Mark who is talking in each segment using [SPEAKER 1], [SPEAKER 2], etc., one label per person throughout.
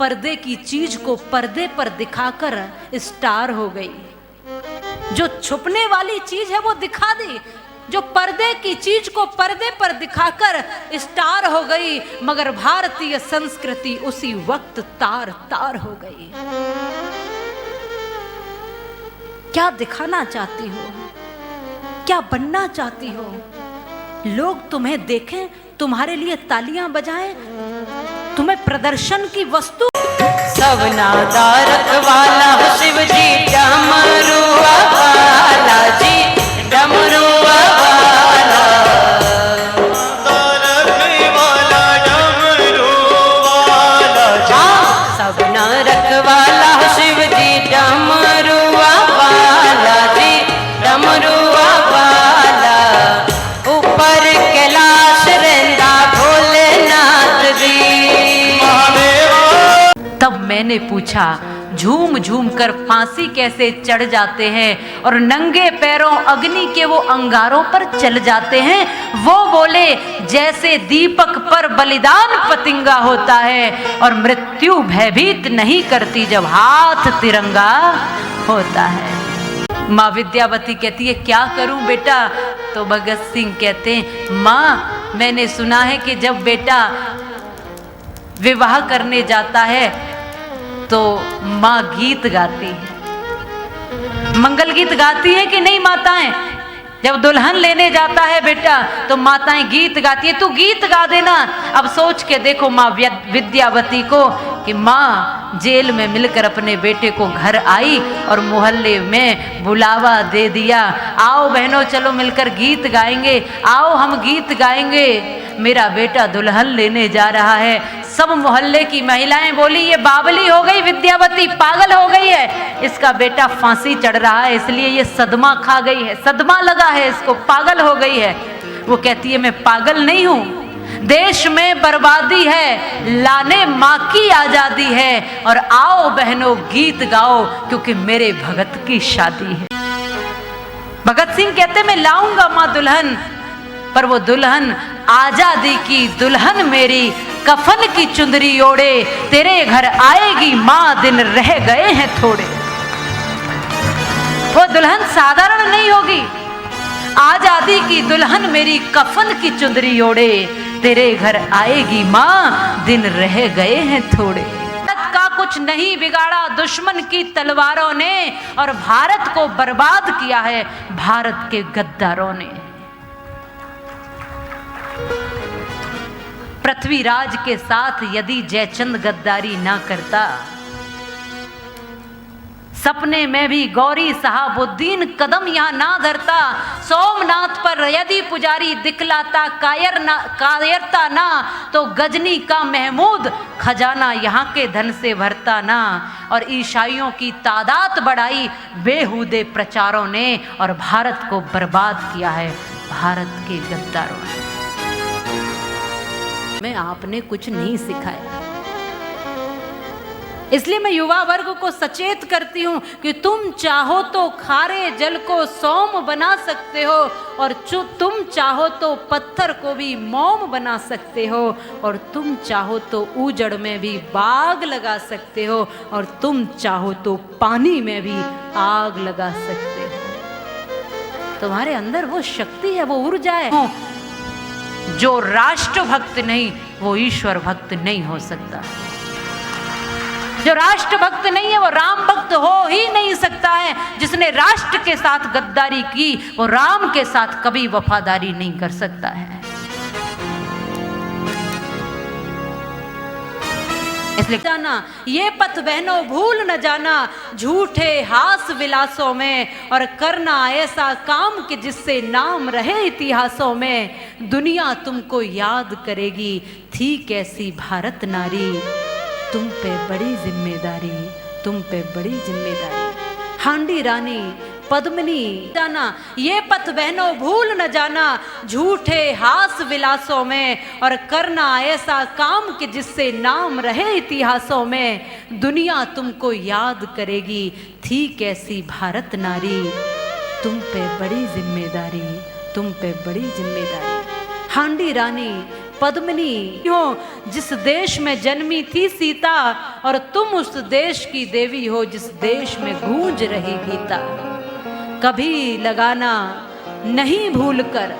[SPEAKER 1] पर्दे की चीज को पर्दे पर दिखाकर स्टार हो गई। जो छुपने वाली चीज है वो दिखा दी, जो पर्दे की चीज को पर्दे पर दिखाकर स्टार हो गई, मगर भारतीय संस्कृति उसी वक्त तार तार हो गई। क्या दिखाना चाहती हो, क्या बनना चाहती हो? लोग तुम्हें देखें, तुम्हारे लिए तालियां बजाएं, तुम्हें प्रदर्शन की वस्तु।
[SPEAKER 2] सब नादारत वाला शिव जी डमरुआ वाला जी, डमरुआ वाला वाला डमरुआ वाला जी। सब नारक वाला शिव जी डमरुआ वाला जी, डमरुआ वाला। ऊपर कैलाश रेंदा भोलेनाथ जी।
[SPEAKER 1] तब मैंने पूछा, झूम झूम कर फांसी कैसे चढ़ जाते हैं और नंगे पैरों अग्नि के वो अंगारों पर चल जाते हैं? वो बोले, जैसे दीपक पर बलिदान पतिंगा होता है और मृत्यु भयभीत नहीं करती जब हाथ तिरंगा होता है। माँ विद्यावती कहती है, क्या करूं बेटा? तो भगत सिंह कहते हैं, माँ मैंने सुना है कि जब बेटा विवाह करने जाता है तो माँ गीत गाती है। मंगल गीत गाती है कि नहीं माताएं? जब दुल्हन लेने जाता है बेटा तो माताएं गीत गाती है। तू गीत गा देना। अब सोच के देखो माँ विद्यावती को कि माँ जेल में मिलकर अपने बेटे को घर आई और मोहल्ले में बुलावा दे दिया, आओ बहनों चलो मिलकर गीत गाएंगे, आओ हम गीत गाएंगे, मेरा बेटा दुल्हन लेने जा रहा है। सब मोहल्ले की महिलाएं बोली, ये बावली हो गई, विद्यावती पागल हो गई है, इसका बेटा फांसी चढ़ रहा है इसलिए ये सदमा खा गई है, सदमा लगा है इसको, पागल हो गई है। वो कहती है, मैं पागल नहीं हूं, देश में बर्बादी है, लाने माँ की आजादी है, और आओ बहनों गीत गाओ क्योंकि मेरे भगत की शादी है। भगत सिंह कहते, मैं लाऊंगा माँ दुल्हन, पर वो दुल्हन आजादी की दुल्हन मेरी कफन की चुंदरी ओढ़े, तेरे घर आएगी माँ दिन रह गए हैं थोड़े। वो दुल्हन साधारण नहीं होगी, आजादी की दुल्हन मेरी कफन की चुंदरी ओढ़े, तेरे घर आएगी माँ दिन रह गए हैं थोड़े। भारत का कुछ नहीं बिगाड़ा दुश्मन की तलवारों ने, और भारत को बर्बाद किया है भारत के गद्दारों ने। पृथ्वीराज के साथ यदि जयचंद गद्दारी ना करता, सपने में भी गौरी साहबुद्दीन कदम यहां ना धरता, सोमनाथ पर यदि पुजारी दिखलाता कायरता ना, तो गजनी का महमूद खजाना यहाँ के धन से भरता ना। और ईसाइयों की तादाद बढ़ाई बेहुदे प्रचारों ने, और भारत को बर्बाद किया है भारत के गद्दारों ने। में आपने कुछ नहीं सिखाया, इसलिए मैं युवा वर्ग को सचेत करती हूं कि तुम चाहो तो खारे जल को सोम बना सकते हो, और तुम चाहो तो पत्थर को भी मोम बना सकते हो, और तुम चाहो तो ऊजड़ में भी बाग लगा सकते हो, और तुम चाहो तो पानी में भी आग लगा सकते हो। तुम्हारे अंदर वो शक्ति है, वो ऊर्जा है। जो राष्ट्रभक्त नहीं वो ईश्वर भक्त नहीं हो सकता, जो राष्ट्रभक्त नहीं है वो राम भक्त हो ही नहीं सकता है। जिसने राष्ट्र के साथ गद्दारी की वो राम के साथ कभी वफादारी नहीं कर सकता है। इसलिए जाना ये पथ बहनों भूल न जाना, झूठे हास विलासों में, और करना ऐसा काम कि जिससे नाम रहे इतिहासों में। दुनिया तुमको याद करेगी, थी कैसी भारत नारी, तुम पे बड़ी जिम्मेदारी, तुम पे बड़ी जिम्मेदारी। हांडी रानी पद्मिनी जाना ये पथ बहनों भूल न जाना, झूठे हास विलासों में, और करना ऐसा काम कि जिससे नाम रहे इतिहासों में। दुनिया तुमको याद करेगी, थी कैसी भारत नारी, तुम पे बड़ी जिम्मेदारी, तुम पे बड़ी जिम्मेदारी। हांडी रानी पद्मिनी हो जिस देश में जन्मी थी सीता, और तुम उस देश की देवी हो जिस देश में गूंज रही गीता। कभी लगाना नहीं भूलकर,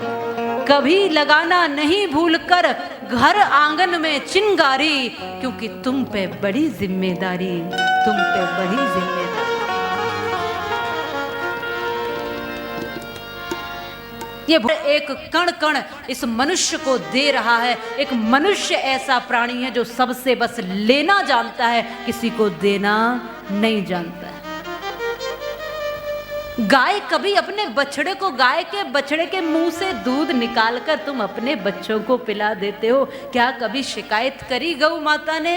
[SPEAKER 1] कभी लगाना नहीं भूलकर घर आंगन में चिंगारी, क्योंकि तुम पे बड़ी जिम्मेदारी, तुम पे बड़ी जिम्मेदारी। ये एक कण कण इस मनुष्य को दे रहा है। एक मनुष्य ऐसा प्राणी है जो सबसे बस लेना जानता है, किसी को देना नहीं जानता है। गाय कभी अपने बछड़े को, गाय के बछड़े के मुंह से दूध निकालकर तुम अपने बच्चों को पिला देते हो, क्या कभी शिकायत करी गौ माता ने?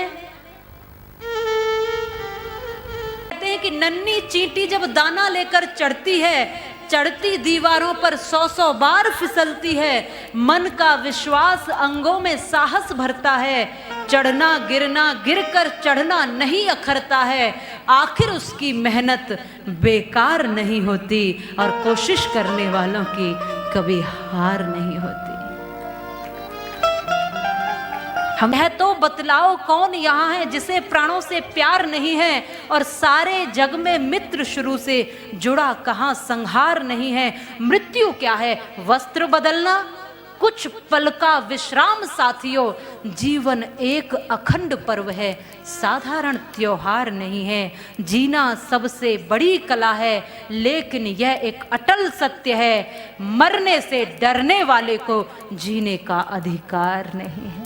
[SPEAKER 1] कहते हैं कि नन्ही चींटी जब दाना लेकर चढ़ती है, चढ़ती दीवारों पर 100-100 बार फिसलती है, मन का विश्वास अंगों में साहस भरता है, चढ़ना गिरना गिरकर चढ़ना नहीं अखरता है, आखिर उसकी मेहनत बेकार नहीं होती और कोशिश करने वालों की कभी हार नहीं होती। हम है तो बतलाओ कौन यहाँ है जिसे प्राणों से प्यार नहीं है, और सारे जग में मित्र शुरू से जुड़ा कहाँ संहार नहीं है। मृत्यु क्या है? वस्त्र बदलना, कुछ पल का विश्राम साथियों। जीवन एक अखंड पर्व है, साधारण त्योहार नहीं है। जीना सबसे बड़ी कला है, लेकिन यह एक अटल सत्य है, मरने से डरने वाले को जीने का अधिकार नहीं है।